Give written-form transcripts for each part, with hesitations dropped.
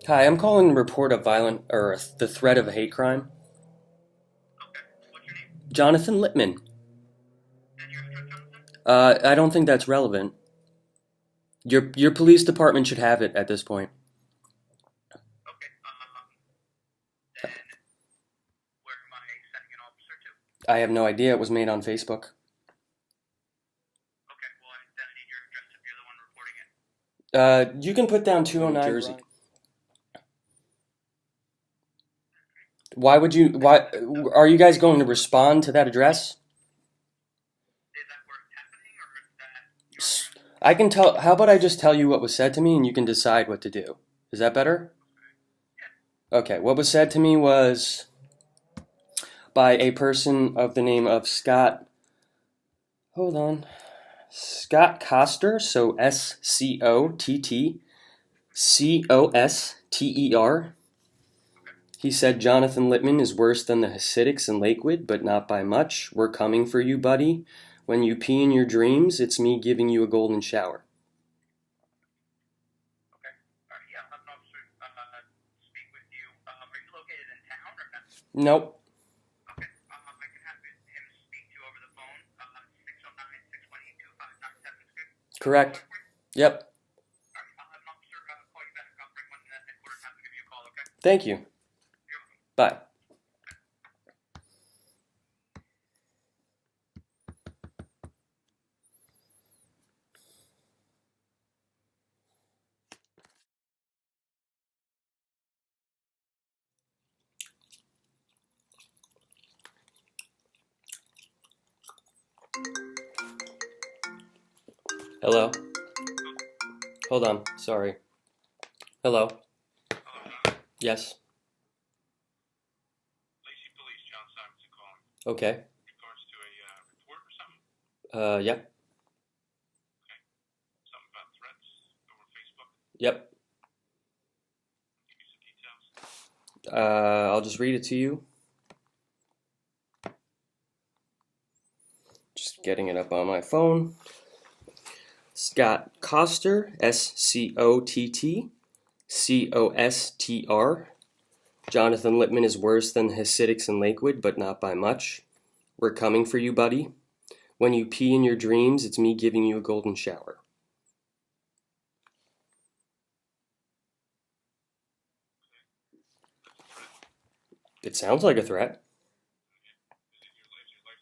Hi, I'm calling to report a the threat of a hate crime. Okay. What's your name? Jonathan Littman. And your address, Jonathan? I don't think that's relevant. Your police department should have it at this point. Okay. Then where am I sending an officer to? I have no idea. It was made on Facebook. Okay. Well, then I need your address if you're the one reporting it. You can put down 209 Jersey. Why would you? Why are you guys going to respond to that address? Is that where it's happening, or is that your address? I can tell. How about I just tell you what was said to me, and you can decide what to do? Is that better? Yeah. Okay. What was said to me was by a person of the name of Scott. Hold on. Scott Coster, so Scottoster. He said Jonathan Littman is worse than the Hasidics in Lakewood, but not by much. We're coming for you, buddy. When you pee in your dreams, it's me giving you a golden shower. Okay. All right. Yeah. I'll have an officer speak with you. Are you located in town or not? Nope. Okay. I can have him speak to you over the phone. 609-618-2597 is good. Correct. Yep. All right. I'll have an officer call you back. I'll bring one in the headquarters house to give you a call. Okay. Thank you. You're welcome. Bye. Hello. Hold on. Sorry. Hello. Hello, John. Yes. Lacey Police, John Simonson calling. Okay. Regards to a report or something? Yep. Okay. Something about threats over Facebook? Yep. Give me some details. I'll just read it to you. Just getting it up on my phone. Scott Coster, Scottcostr. Jonathan Littman is worse than the Hasidics in Lakewood, but not by much. We're coming for you, buddy. When you pee in your dreams, it's me giving you a golden shower. It sounds like a threat. Is your life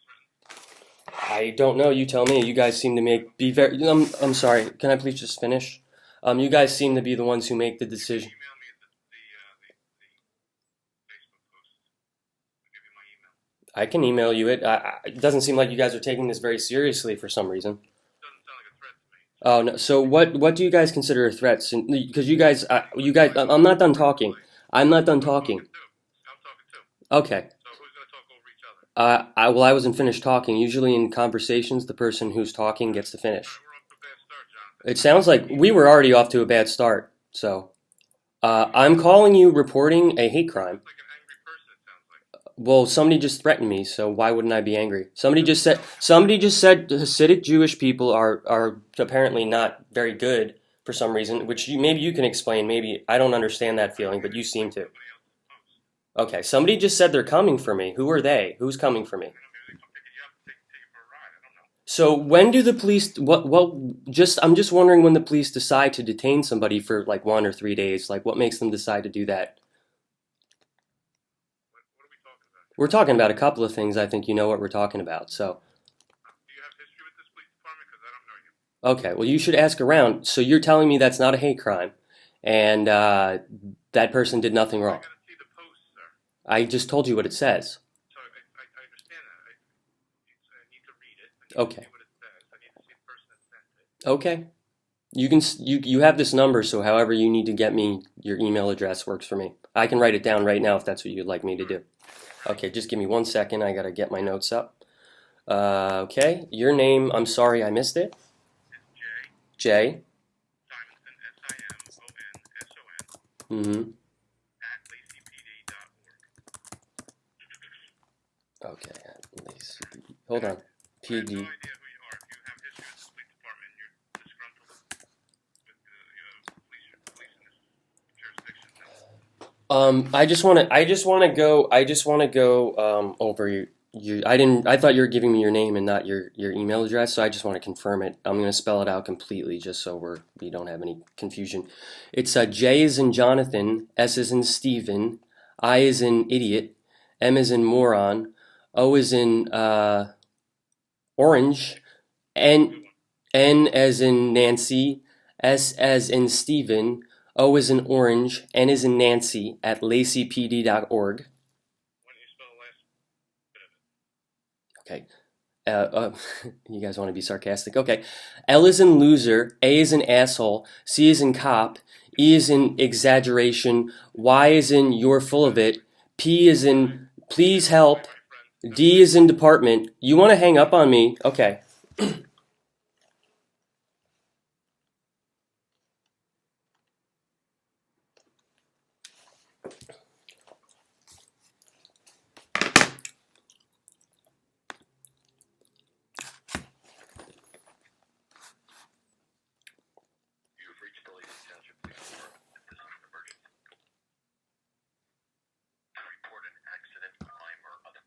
threatened? I don't know. You tell me. You guys seem to be very. I'm sorry. Can I please just finish? You guys seem to be the ones who make the decision. Email me the Facebook post. I'll give you my email. I can email you it. It doesn't seem like you guys are taking this very seriously for some reason. Doesn't sound like a threat to me. Oh no. So what do you guys consider a threat? Because you guys, I'm not done talking. I'm not done talking. I'm talking too. Okay. So who's gonna talk over each other? I wasn't finished talking. Usually in conversations, the person who's talking gets to finish. All right, we're off to a bad start, Jonathan. It sounds like we were already off to a bad start. So, I'm calling you reporting a hate crime. It's like an angry person. It sounds like. Well, somebody just threatened me, so why wouldn't I be angry? Somebody just said Hasidic Jewish people are apparently not very good for some reason, which maybe you can explain. Maybe I don't understand that feeling, but you seem to. Somebody else's post. Okay, somebody just said they're coming for me. Who are they? Who's coming for me? Maybe they come pick you up, take you for a ride. I don't know. So when do the police? I'm just wondering when the police decide to detain somebody for like 1 or 3 days. Like, what makes them decide to do that? What are we talking about? We're talking about a couple of things. I think you know what we're talking about. So, Do you have history with this police department? Because I don't know you. okay, well, you should ask around. So you're telling me that's not a hate crime, and that person did nothing I wrong. gotta see the post, sir. I just told you what it says. So I understand that. I need to read it. I need Okay. to see what it says. I need to see the person that sent it. Okay. You have this number, so however you need to get me your email address works for me. I can write it down right now if that's what you'd like me to do. Okay, just give me 1 second. I gotta get my notes up. Okay, your name. I'm sorry I missed it. It's Jay. Simonson, SIMONSON, Mm-hmm. at laceypd.org. Okay. Hold on. I have PD. no idea who you are. If you have history with this police department and you're disgruntled with the police in this jurisdiction, I just want to go over I thought you were giving me your name and not your email address, so I just want to confirm it. I'm going to spell it out completely just so we don't have any confusion. It's J as in Jonathan, S as in Stephen, I as in idiot, M as in moron, O as in orange, N as in Nancy, S as in Stephen, O as in orange, N as in Nancy at laceypd.org. Why don't you spell the last bit of it? Okay. You guys want to be sarcastic? Okay. L is in loser, A is in asshole, C is in cop, E is in exaggeration, Y is in you're full of it, P is in please help, D is in department. You want to hang up on me? Okay. You've reached the Lacey Township Police Department. This is an emergency. Report an accident, crime, or other.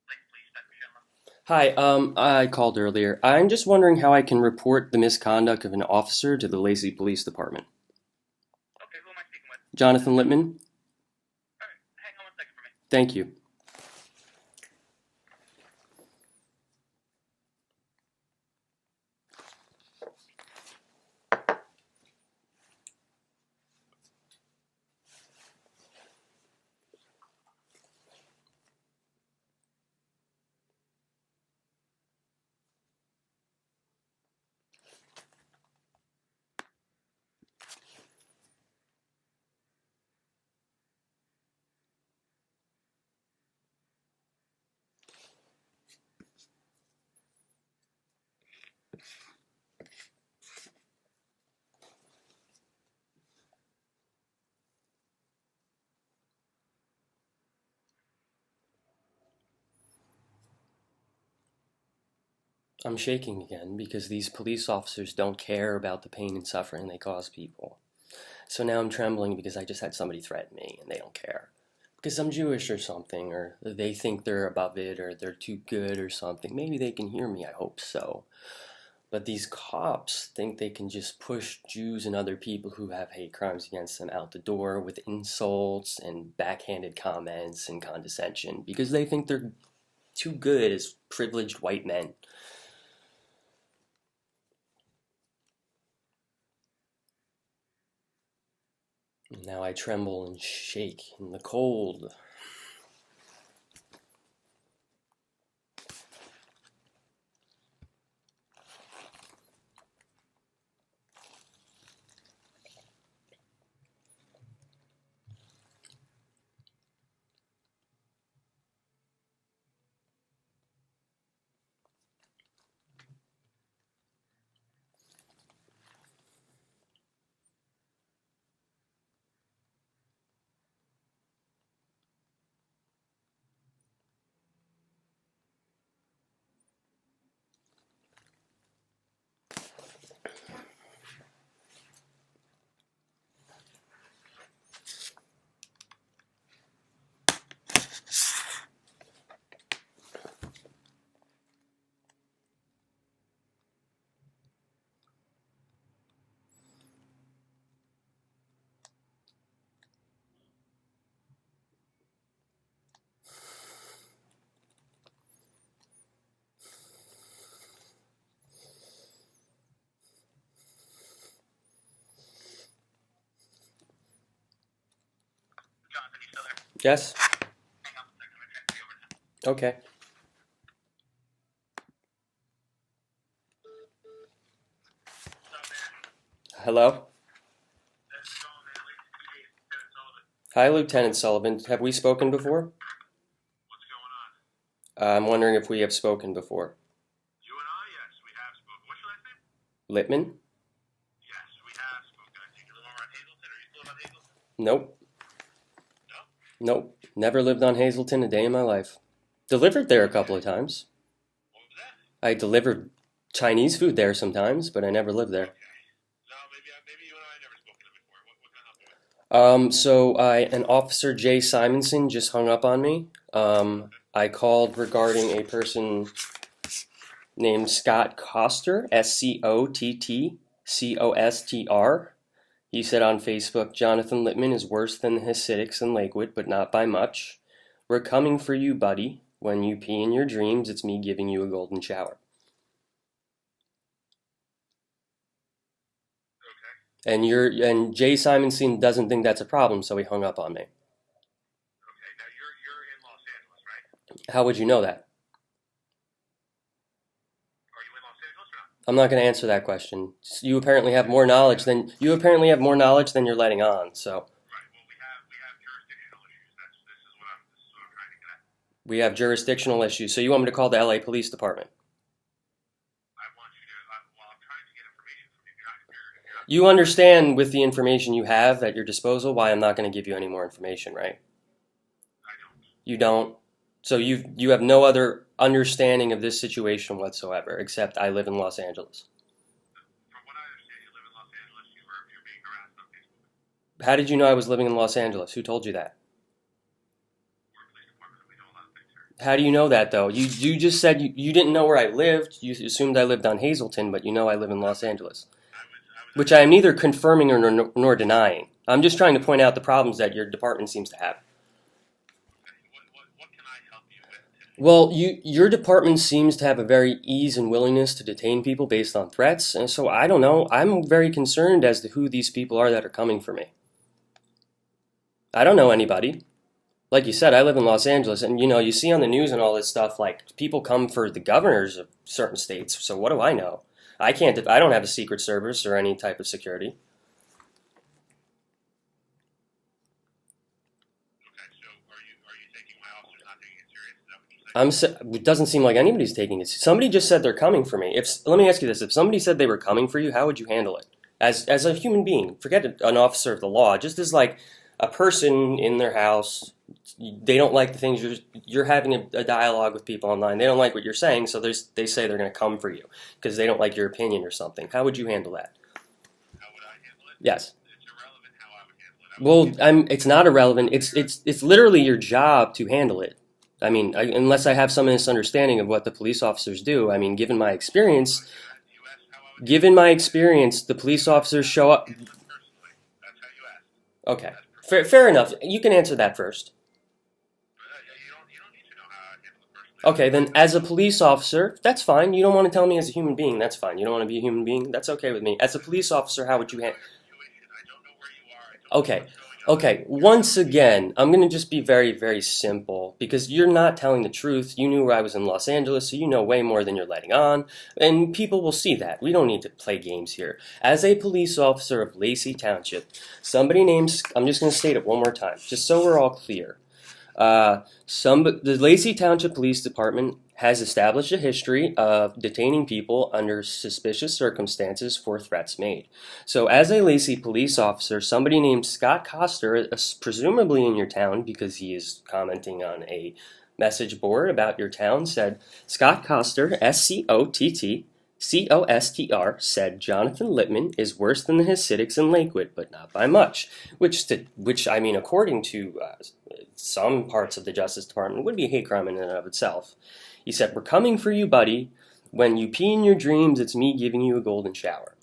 Please, Michelle. Hi, I called earlier. I'm just wondering how I can report the misconduct of an officer to the Lacey Police Department. Okay, who am I speaking with? Jonathan Littman? Alright, hang on 1 second for me. Thank you. I'm shaking again because these police officers don't care about the pain and suffering they cause people. So now I'm trembling because I just had somebody threaten me and they don't care. Because I'm Jewish or something, or they think they're above it, or they're too good or something. Maybe they can hear me, I hope so. But these cops think they can just push Jews and other people who have hate crimes against them out the door with insults and backhanded comments and condescension because they think they're too good as privileged white men. Now I tremble and shake in the cold. Jonathan, you still there? Yes? Hang on 1 second, I'm gonna transfer you over now. Okay. What's up, man? Hello? How's it going, man? Lacey PD, Lieutenant Sullivan. Hi, Lieutenant Sullivan. Have we spoken before? What's going on? I'm wondering if we have spoken before. You and I? Yes, we have spoken. What's your last name? Littman? Yes, we have spoken. I think you live over on Hazelton, or you still live on Hazelton? Nope. No? Nope. Never lived on Hazelton a day in my life. Delivered there a couple of times. What was that? I delivered Chinese food there sometimes, but I never lived there. Okay. No, maybe you and I never spoken before. What can I help you with? So an officer Jay Simonson just hung up on me. I called regarding a person named Scott Coster, SCOTTCOSTR. He said on Facebook, Jonathan Littman is worse than the Hasidics in Lakewood, but not by much. We're coming for you, buddy. When you pee in your dreams, it's me giving you a golden shower. Okay. And Jay Simonson doesn't think that's a problem, so he hung up on me. Okay. Now you're in Los Angeles, right? How would you know that? Are you in Los Angeles or not? I'm not going to answer that question. You apparently have more knowledge than you're letting on. So Right. Well, we have jurisdictional issues. This is what I'm trying to get at. we have jurisdictional issues. So you want me to call the LA Police Department? I want you to. Well, I'm trying to get information from you. If you're not, You understand with the information you have at your disposal why I'm not going to give you any more information, right? I don't. You don't. So you have no other understanding of this situation whatsoever, except I live in Los Angeles. From what I understand, you live in Los Angeles. You're being harassed on Facebook. How did you know I was living in Los Angeles? Who told you that? We're a police department, and we know a lot of things here. How do you know that, though? You just said you didn't know where I lived. You assumed I lived on Hazleton, but you know I live in Los Angeles, I was. which I am neither confirming nor denying. I'm just trying to point out the problems that your department seems to have. What can I help you with today? Well, your department seems to have a very ease and willingness to detain people based on threats, and so I don't know. I'm very concerned as to who these people are that are coming for me. I don't know anybody. Like you said, I live in Los Angeles, and you see on the news and all this stuff, like people come for the governors of certain states. So what do I know? I don't have a secret service or any type of security. Okay, so are you taking my officers not taking it serious? Is that what you're saying? It doesn't seem like anybody's taking it. Somebody just said they're coming for me. Let me ask you this: if somebody said they were coming for you, how would you handle it? As a human being, forget an officer of the law, just as like a person in their house. They don't like the things you're having a dialogue with people online. They don't like what you're saying, so they say they're going to come for you because they don't like your opinion or something. How would you handle that? How would I handle it? Yes. It's irrelevant how I would handle it. Well, it's not irrelevant. It's literally your job to handle it. I mean, unless I have some misunderstanding of what the police officers do. I mean, given my experience, You asked how I would the police officers show up. personally. That's how you asked. Okay, fair enough. You can answer that first. You don't need to know how I handle it personally. Okay, then as a police officer, that's fine. You don't want to tell me as a human being, that's fine. You don't want to be a human being, that's okay with me. As a police officer, how would you handle? I don't know where you are. I don't know Okay, what's going on. once again, I'm going to just be very, very simple because you're not telling the truth. You knew where I was in Los Angeles, so you know way more than you're letting on, and people will see that. We don't need to play games here. As a police officer of Lacey Township, I'm just going to state it one more time, just so we're all clear. The Lacey Township Police Department has established a history of detaining people under suspicious circumstances for threats made. So as a Lacey police officer, somebody named Scott Coster, presumably in your town because he is commenting on a message board about your town, said, Scott Coster, SCOTTCOSTR, said Jonathan Littman is worse than the Hasidics in Lakewood, but not by much. Which I mean, according to some parts of the Justice Department, would be a hate crime in and of itself. He said, we're coming for you, buddy. When you pee in your dreams, it's me giving you a golden shower.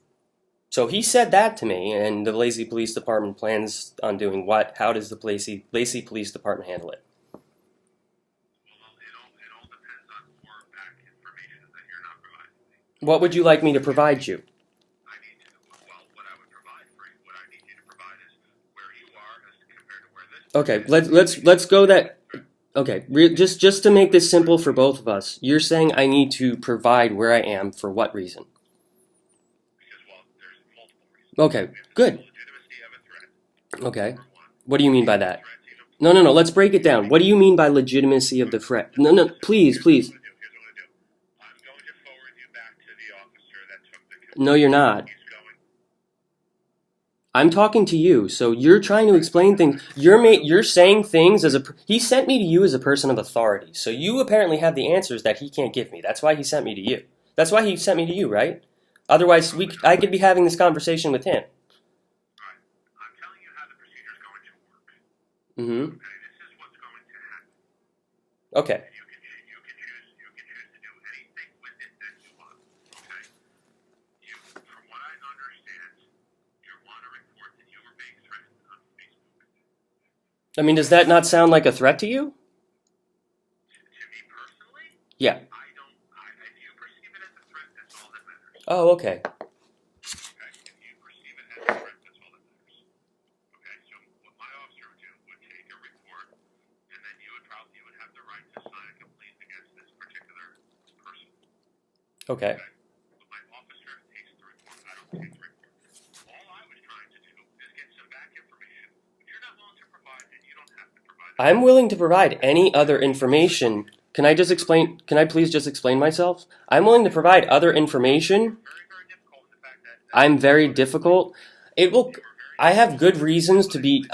So he said that to me, and the Lacey Police Department plans on doing what? How does the Lacey Police Department handle it? Well, it all depends on more back information that you're not providing me. What would you like me to provide you? What I would provide for you, what I need you to provide is where you are as compared to where this. Okay, let's go that. Okay, just to make this simple for both of us, you're saying I need to provide where I am for what reason? Because, there's multiple reasons. Okay, good. Legitimacy of a threat. Okay, Number one. what do you mean by that? Threat to even No, let's break it down. What do you mean by legitimacy of the threat? No, please. Here's what I'm going to do. I'm going to forward you back to the officer that took the. No, you're not. He's going. I'm talking to you, so you're trying to explain things. You're saying things he sent me to you as a person of authority. So you apparently have the answers that he can't give me. That's why he sent me to you. That's why he sent me to you, right? Otherwise, I could be having this conversation with him. Right. I'm telling you how the procedure is going to work. Mm-hmm. Okay, this is what's going to happen. Okay. You can choose to do anything with it that you want. Okay. From what I understand, you want to report that you were being threatened on Facebook. I mean, does that not sound like a threat to you? To me personally, Yeah. if you perceive it as a threat, that's all that matters. Oh, okay. Okay, if you perceive it as a threat, that's all that matters. Okay, so what my officer would do would take a report, and then you would have the right to sign a complaint against this particular person. Okay. But my officer takes the report. I don't take the report. All I was trying to do is get some back information. If you're not willing to provide it, you don't have to provide it. I'm willing to provide any other information. Can I please just explain myself? I'm willing to provide other information. Very, very difficult in the fact that I'm very difficult. I have good reasons to be,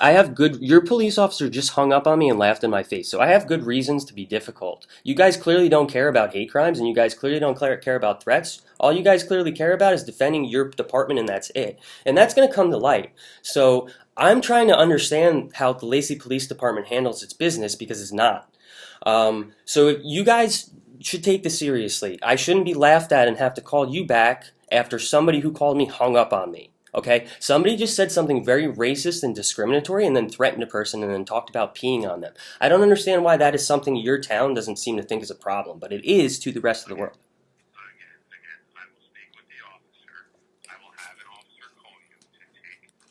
your police officer just hung up on me and laughed in my face. So I have good reasons to be difficult. You guys clearly don't care about hate crimes and you guys clearly don't care about threats. All you guys clearly care about is defending your department and that's it. And that's going to come to light. So I'm trying to understand how the Lacey Police Department handles its business because it's not. So you guys should take this seriously. I shouldn't be laughed at and have to call you back after somebody who called me hung up on me. Okay? Somebody just said something very racist and discriminatory and then threatened a person and then talked about peeing on them. I don't understand why that is something your town doesn't seem to think is a problem, but it is to the rest of the world. Again, I will speak with the officer. I will have an officer call you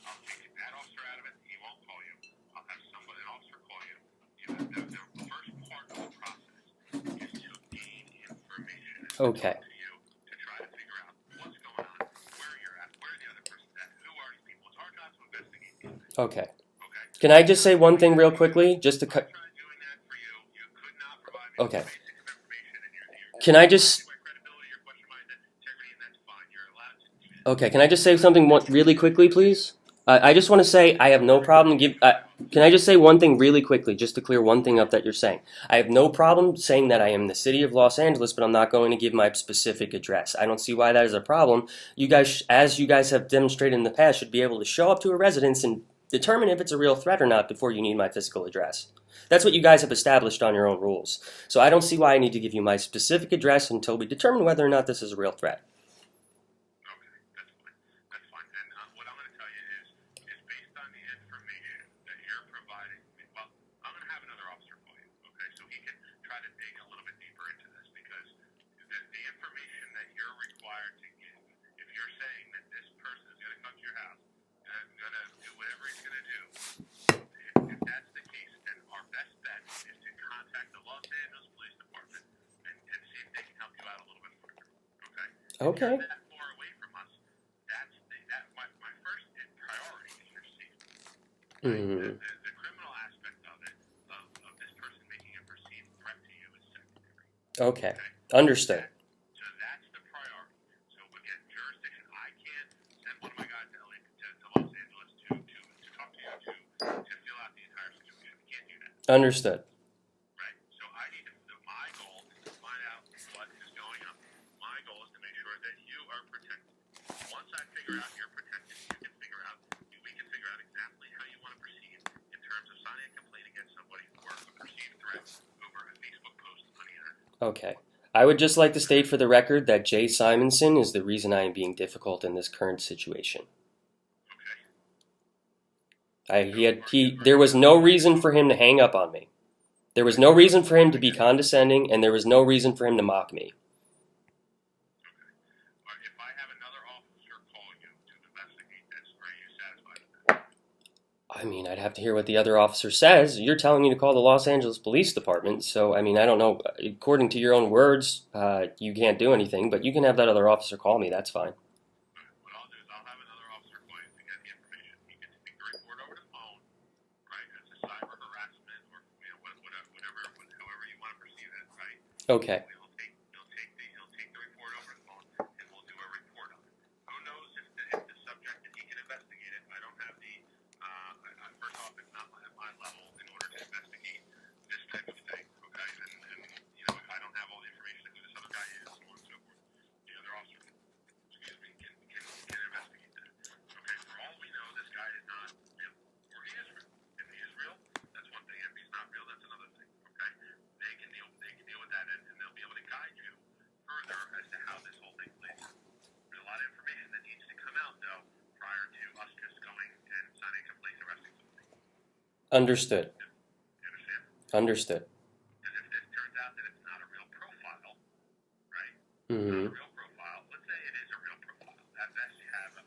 I'll take that officer out of it. He won't call you. I'll have an officer call you. The first part of the process is to gain information. Okay. To you to try to figure out what's going on, where you're at, where the other person's at, who are these people. It's our job to investigate these things. Okay. Okay. Can I just say one thing real quickly? Just to cut. I tried doing that for you. You could not provide me Okay. with basic information, and you're Can I just. my credibility or question my integrity, and that's fine. You're allowed to do that. Okay, can I just say something really quickly, please? I just want to say I have no problem can I just say one thing really quickly, just to clear one thing up that you're saying? I have no problem saying that I am in the city of Los Angeles, but I'm not going to give my specific address. I don't see why that is a problem. You guys, as you guys have demonstrated in the past, should be able to show up to a residence and determine if it's a real threat or not before you need my physical address. That's what you guys have established on your own rules. So I don't see why I need to give you my specific address until we determine whether or not this is a real threat. That's fine. And what I'm going to tell you is based on the information that you're providing me. Well, I'm going to have another officer call you, okay? So he can try to dig a little bit deeper into this because the information that you're required to give, if you're saying that this person is going to come to your house and going to do whatever he's going to do, if that's the case, then our best bet is to contact the Los Angeles Police Department and see if they can help you out a little bit further, okay? Okay. If you're that far away from us, my first priority is your safety. The criminal aspect of it, of this person making a perceived threat to you, is secondary. Okay. Understood. So that's the priority. So again, jurisdiction. I can't send one of my guys to Los Angeles to talk to you to fill out the entire situation. We can't do that. Understood. Right. So I need to. My goal is to find out what is going on. My goal is to make sure that you are protected. Once I figure out you're protected, we can figure out exactly how you want to proceed in terms of signing a complaint against somebody for a perceived threat over a Facebook post on the internet. Okay. I would just like to state for the record that Jay Simonson is the reason I am being difficult in this current situation. Okay. There was no reason for him to hang up on me. There was no reason for him to be condescending, and there was no reason for him to mock me. If I have another officer call you to investigate this, are you satisfied with that? I mean, I'd have to hear what the other officer says. You're telling me to call the Los Angeles Police Department, so, I mean, I don't know. According to your own words, you can't do anything, but you can have that other officer call me. That's fine. What I'll do is I'll have another officer call you to get the information. He can take the report over the phone, right? It's a cyber harassment or however you want to perceive it, right? Okay. He'll take the report over the phone, and we'll do a report on it. Who knows if the subject that he can investigate it? I don't have the. First off, it's not at my level in order to investigate this type of thing, okay? And I don't have all the information of who this other guy is, so on and so forth. to how this whole thing plays out. There's a lot of information that needs to come out, though, prior to us just going and signing a complaint and arresting somebody. Understood. You understand? Understood. Because if this turns out that it's not a real profile, right? Mm-hmm. Not a real profile. Let's say it is a real profile. At best, you have a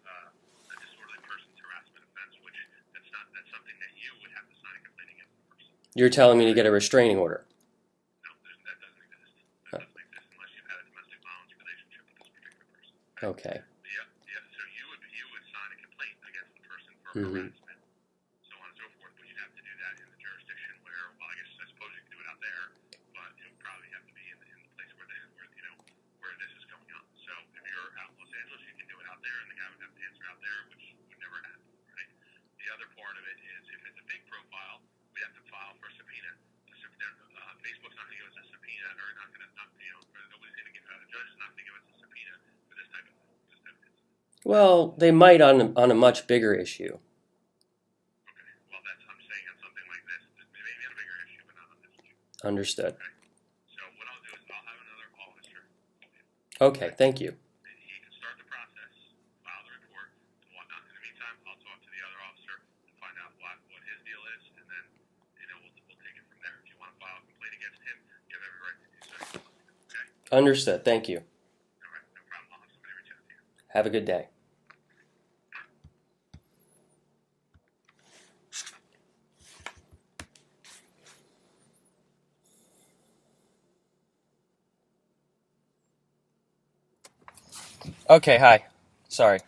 disorderly person's harassment offense, which that's something that you would have to sign a complaint against the person. You're telling me to get a restraining order. No, that doesn't exist. That doesn't exist unless you've had a domestic violence relationship with this particular person. Okay. Yeah. So you would sign a complaint against the person for Mm-hmm. harassment, so on and so forth. But you'd have to do that in the jurisdiction where, well, I suppose you can do it out there, but it would probably have to be in the place where this is going on. So if you're out in Los Angeles, you can do it out there, and the guy would have to answer out there, which would never happen, right? The other part of it is if it's a big profile, we have to file for a subpoena. Facebook's not going to give us a subpoena, or nobody's going to give the judge is not going to give us a subpoena for this type of incident. Well, they might on a much bigger issue. Okay. Well, I'm saying on something like this, maybe on a bigger issue, but not on this issue. Understood. Okay. So what I'll do is I'll have another officer call you. Okay, thank you. He can start the process, file the report, and whatnot. In the meantime, I'll talk to the other officer and find out what his deal is, and then we'll take it from there. If you want to file a complaint against him, you have every right to do so. Okay. Understood. Thank you. All right. No problem. I'll have somebody reach out to you. Have a good day. Okay, hi. Sorry.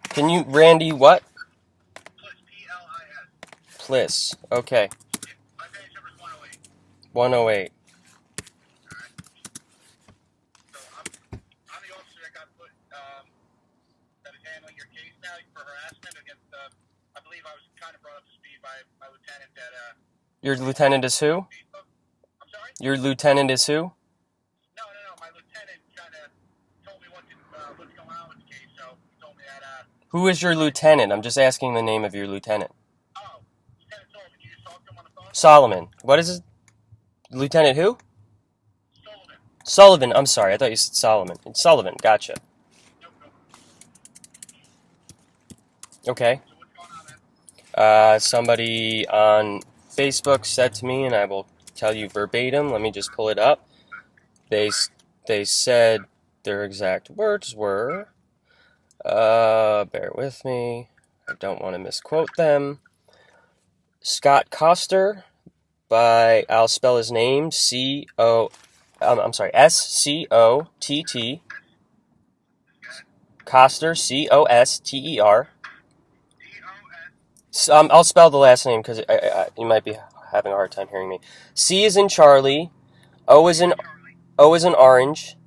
Can you, Randy, what? P-L-I-S. Pliss. Okay. My page number is 108. 108. So I'm the officer that got put, that is handling your case now for harassment against, I believe I was kind of brought up to speed by my lieutenant that, Your lieutenant is who? Facebook. I'm sorry? Your lieutenant is who? No. My lieutenant kind of told me what's going on with the case, so he told me that, Who is your lieutenant? I'm just asking the name of your lieutenant. Lieutenant Solomon, you just talked to him on the phone? Solomon. What is his? Lieutenant who? Solomon. Sullivan. I'm sorry. I thought you said Solomon. It's Sullivan. Gotcha. Nope. Okay. So what's going on, man? Somebody on Facebook said to me, and I will tell you verbatim. Let me just pull it up. They said their exact words were, bear with me. I don't want to misquote them. Scott Coster, I'll spell his name, S-C-O-T-T, Coster, C-O-S-T-E-R. I'll spell the last name because you might be having a hard time hearing me. C is in Charlie, O is in Orange,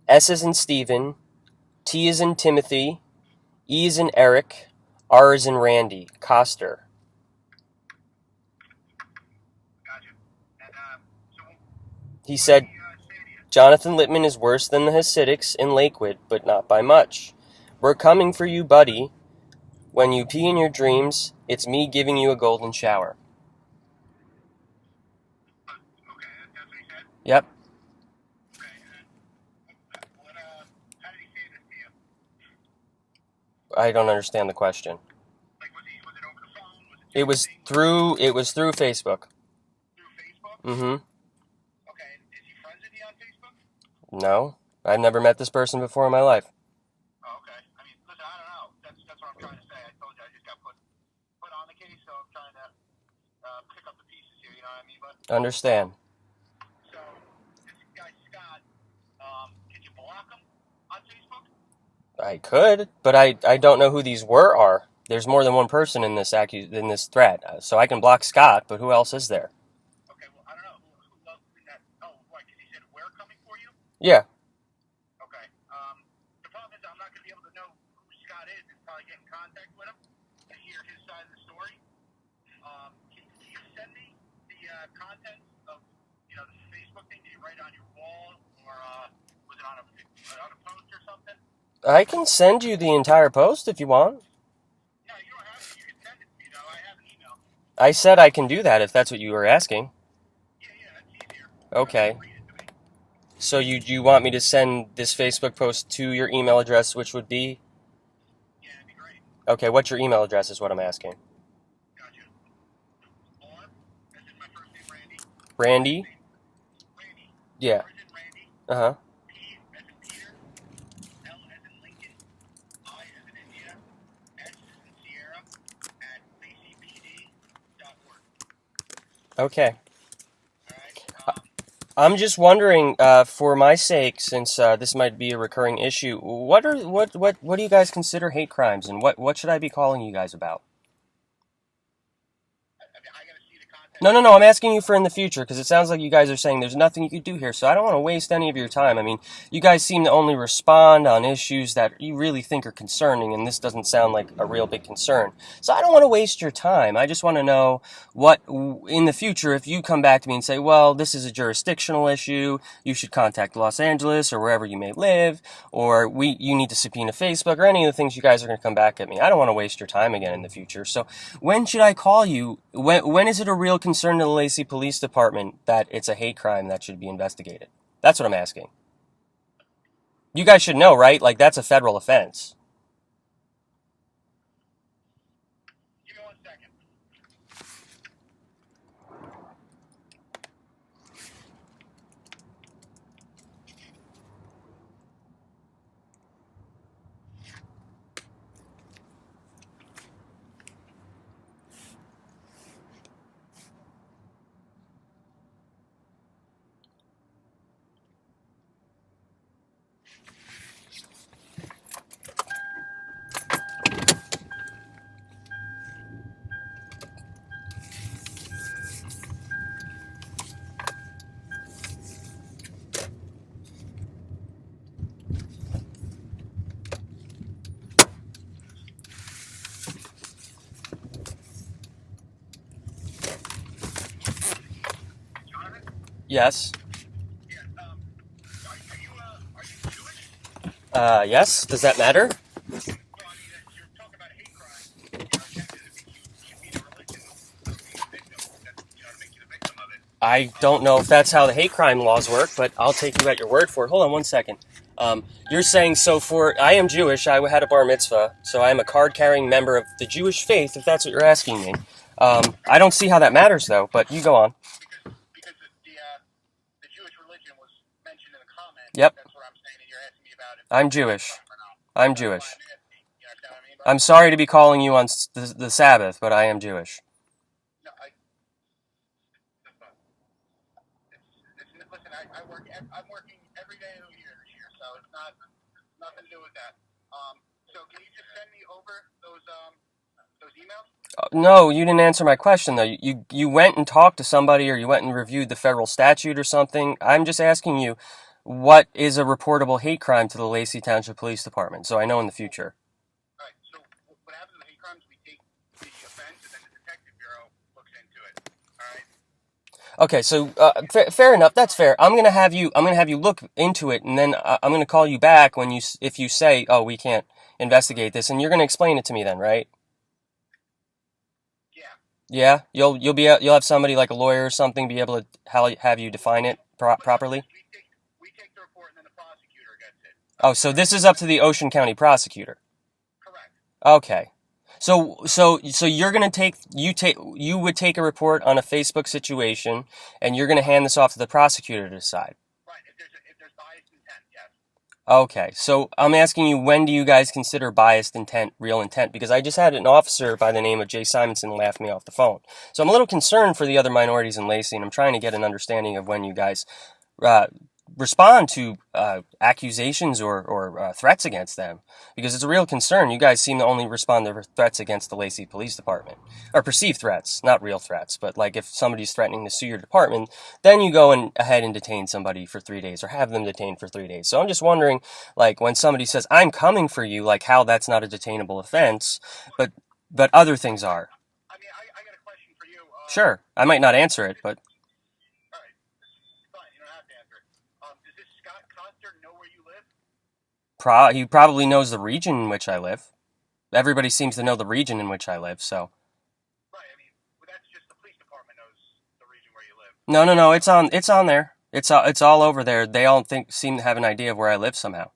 S is in Stephen, T is in Timothy, E is in Eric, R is in Randy. Coster. Gotcha. And, so He said, say to you? Jonathan Littman is worse than the Hasidics in Lakewood, but not by much. We're coming for you, buddy. When you pee in your dreams, it's me giving you a golden shower. Okay, that's what he said? Yep. Okay, how did he say this to you? I don't understand the question. Like, was it over the phone? It was through Facebook. Through Facebook? Mm-hmm. Okay, is he friends with you on Facebook? No. I've never met this person before in my life. Oh, okay. I mean, listen, I don't know. That's what I'm trying to say. I told you I just got put on the case, so I'm trying to pick up the pieces here, you know what I mean? But Understand. so this guy Scott, can you block him on Facebook? I could, but I don't know who these are. There's more than one person in this thread, so I can block Scott, but who else is there? Okay, well, I don't know. Who else is that? Oh, right, because he said we're coming for you? Yeah. Okay. The problem is I'm not going to be able to know who Scott is and probably get in contact with him to hear his side of the story. Can you send me the contents of, the Facebook thing? Did you write it on your wall, or was it on a post or something? I can send you the entire post if you want. No, you don't have to. You can send it to me, though. I have an email. I said I can do that if that's what you were asking. Yeah, that's easier. Okay. Read it to me. So you want me to send this Facebook post to your email address, which would be? Yeah, that'd be great. Okay, what's your email address is what I'm asking. Gotcha. R, as in my first name, Randy. Randy? Randy. Yeah. R as in Randy. Uh-huh. P as in Peter. L as in Lincoln. I as in India. S as in Sierra. At laceypd.org. Okay. All right. I'm just wondering, for my sake, since this might be a recurring issue, what do you guys consider hate crimes, and what should I be calling you guys about? I gotta see the content. No. I'm asking you for in the future because it sounds like you guys are saying there's nothing you could do here. So I don't want to waste any of your time. I mean, you guys seem to only respond on issues that you really think are concerning, and this doesn't sound like a real big concern. So I don't want to waste your time. I just want to know what in the future, if you come back to me and say, well, this is a jurisdictional issue, you should contact Los Angeles or wherever you may live, or you need to subpoena Facebook or any of the things you guys are going to come back at me. I don't want to waste your time again in the future. So when should I call you? When is it a real concern to the Lacey Police Department that it's a hate crime that should be investigated? That's what I'm asking. You guys should know, right? Like, that's a federal offense. Give me 1 second. Jonathan? Yes. Yeah. Are you Jewish? Yes. Does that matter? Well, I mean, you're talking about hate crime. You know, attempted to be the religion of being a victim. That, to make you the victim of it. I don't know if that's how the hate crime laws work, but I'll take you at your word for it. Hold on 1 second. You're saying, I am Jewish, I had a bar mitzvah, so I am a card-carrying member of the Jewish faith, if that's what you're asking me. I don't see how that matters, though, but you go on. Because the Jewish religion was mentioned in the comment. Yep. That's what I'm saying, and you're asking me about it. I'm Jewish. I'm Jewish. You understand what I mean? I'm sorry to be calling you on the Sabbath, but I am Jewish. No, listen, I'm working every day of the year this year, so it's nothing to do with that. So can you just send me over those emails? No, you didn't answer my question, though. You went and talked to somebody, or you went and reviewed the federal statute or something. I'm just asking you, what is a reportable hate crime to the Lacey Township Police Department, so I know in the future. All right. So what happens in the hate crimes? We take the offense, and then the detective bureau looks into it. All right. Okay, so fair enough. That's fair. I'm gonna have you look into it, and then I'm gonna call you back if you say, oh, we can't investigate this, and you're gonna explain it to me then, right? Yeah. Yeah, you'll have somebody like a lawyer or something be able to have you define it properly. We take the report, and then the prosecutor gets it. Oh, so this is up to the Ocean County prosecutor. Correct. Okay. So you're gonna you would take a report on a Facebook situation, and you're gonna hand this off to the prosecutor to decide. Right. If there's biased intent, yes. Okay, so I'm asking you, when do you guys consider biased intent real intent? Because I just had an officer by the name of Jay Simonson laugh me off the phone. So I'm a little concerned for the other minorities in Lacey, and I'm trying to get an understanding of when you guys respond to accusations or threats against them, because it's a real concern. You guys seem to only respond to threats against the Lacey Police Department, or perceived threats, not real threats. But like, if somebody's threatening to sue your department, then you go ahead and detain somebody for 3 days, or have them detained for 3 days. So I'm just wondering, like, when somebody says, I'm coming for you, like, how that's not a detainable offense, but other things are. I mean, I got a question for you. Sure, I might not answer it, but All right. Fine. You don't have to answer it. Does this Scott Coster know where you live? he probably knows the region in which I live. Everybody seems to know the region in which I live, so. Right. I mean, well, that's just the police department knows the region where you live. No, it's on there. It's all over there. They all seem to have an idea of where I live somehow.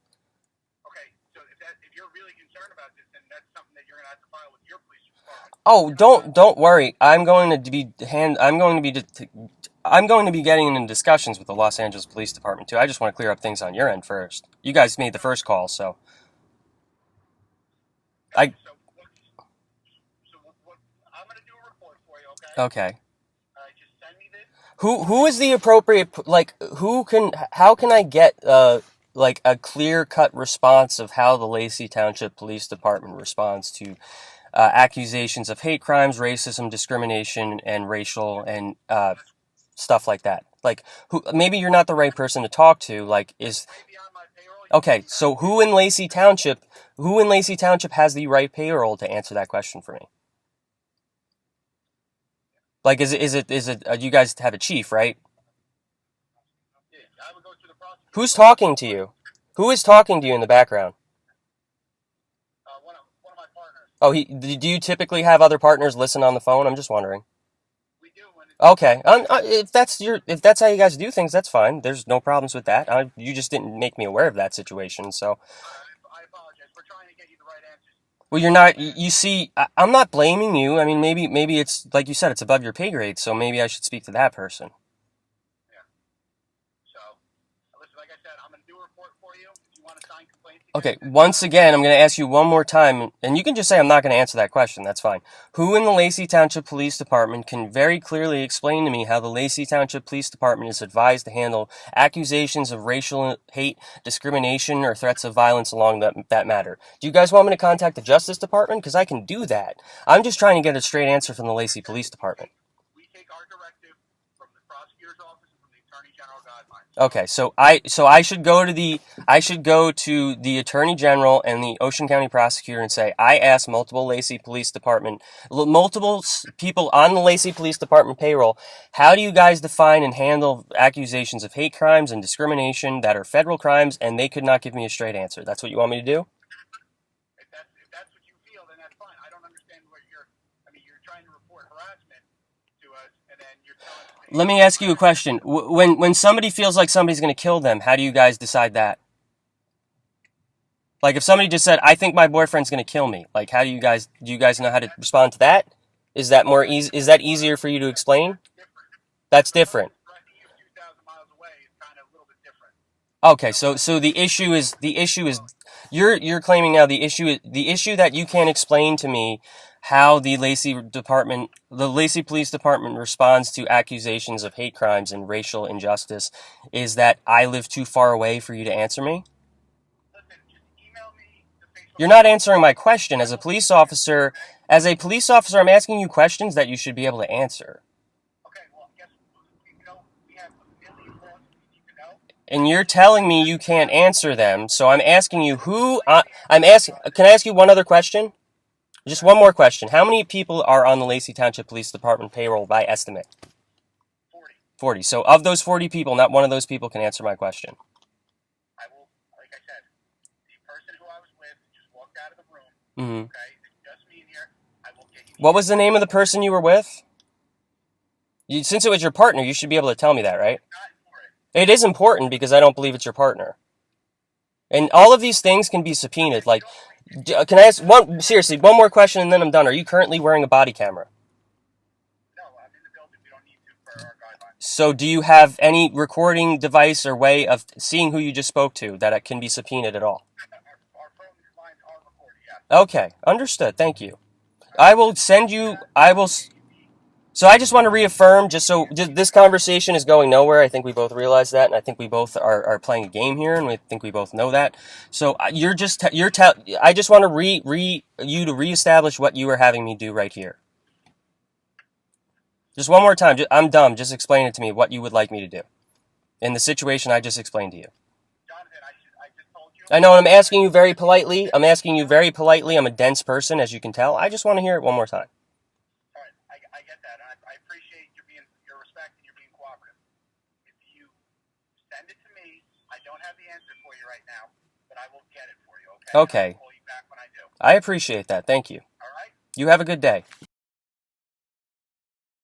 Okay, so if you're really concerned about this, then that's something that you're gonna have to file with your police department. Oh, don't worry. I'm going to be getting in discussions with the Los Angeles Police Department too. I just want to clear up things on your end first. You guys made the first call, so I So what I'm gonna do a report for you, okay? okay. Just send me this. Who is the appropriate how can I get like a clear-cut response of how the Lacey Township Police Department responds to accusations of hate crimes, racism, discrimination, and racial and stuff like that? Like, maybe you're not the right person to talk to. Like, is Way beyond my payroll. okay. So who in Lacey Township has the right payroll to answer that question for me? Like, is it? You guys have a chief, right? Yeah, I would go to the prosecutor. Who's talking to you? Who is talking to you in the background? One of my partners. Oh, do you typically have other partners listen on the phone? I'm just wondering. We do when it's Okay, if that's how you guys do things, that's fine. There's no problems with that. You just didn't make me aware of that situation, so. I apologize. We're trying to get you the right answers. Well, you're not. You see, I'm not blaming you. I mean, maybe it's like you said, it's above your pay grade, so maybe I should speak to that person. So, listen, like I said, I'm gonna do a report for you. If you want to sign complaints. Okay, once again, I'm going to ask you one more time, and you can just say I'm not going to answer that question. That's fine. Who in the Lacey Township Police Department can very clearly explain to me how the Lacey Township Police Department is advised to handle accusations of racial hate, discrimination, or threats of violence along that matter? Do you guys want me to contact the Justice Department? Because I can do that. I'm just trying to get a straight answer from the Lacey Police Department. We take our directive from the prosecutor's office and from the attorney general guidelines. Okay, so I should go to the Attorney General and the Ocean County Prosecutor and say I asked multiple people on the Lacey Police Department payroll, how do you guys define and handle accusations of hate crimes and discrimination that are federal crimes, and they could not give me a straight answer. That's what you want me to do? If that's what you feel, then that's fine. I don't understand what you're trying to report harassment to us, and then you're telling us. Let me ask you a question. When somebody feels like somebody's going to kill them, how do you guys decide that? Like, if somebody just said, "I think my boyfriend's going to kill me," like, how do you guys know how to respond to that? Is that more easy? Is that easier for you to explain? That's different. Threatening you 2,000 miles away is kind of a little bit different. Okay, so the issue is you're claiming now the issue that you can't explain to me how the Lacey Police Department responds to accusations of hate crimes and racial injustice is that I live too far away for you to answer me? Listen, just email me the Facebook. You're not answering my question. As a police officer, I'm asking you questions that you should be able to answer. Okay, well, guess we have a million laws we need to know. And you're telling me you can't answer them, so I'm asking you can I ask you one other question? Just one more question. How many people are on the Lacey Township Police Department payroll by estimate? 40. 40. So of those 40 people, not one of those people can answer my question. I will, like I said, the person who I was with just walked out of the room. Mm-hmm. Okay, it's just me in here. I will get you. What was the name of the person you were with? Since it was your partner, you should be able to tell me that, right? Not important. It is important because I don't believe it's your partner. And all of these things can be subpoenaed. Like, can I ask one more question and then I'm done? Are you currently wearing a body camera? No, I'm in the building. We don't need to for our guidelines. So do you have any recording device or way of seeing who you just spoke to that can be subpoenaed at all? Our phone lines are recorded, yeah. Okay, understood. Thank you. So I just want to reaffirm, this conversation is going nowhere. I think we both realize that, and I think we both are playing a game here, and I think we both know that. So I just want to reestablish what you are having me do right here. Just one more time. I'm dumb. Just explain it to me what you would like me to do in the situation I just explained to you. Jonathan, I just told you. I know, and I'm asking you very politely. I'm a dense person, as you can tell. I just want to hear it one more time. I get that. I appreciate your respect and you're being cooperative. If you send it to me, I don't have the answer for you right now, but I will get it for you, okay? Okay. I'll call you back when I do. I appreciate that. Thank you. All right? You have a good day.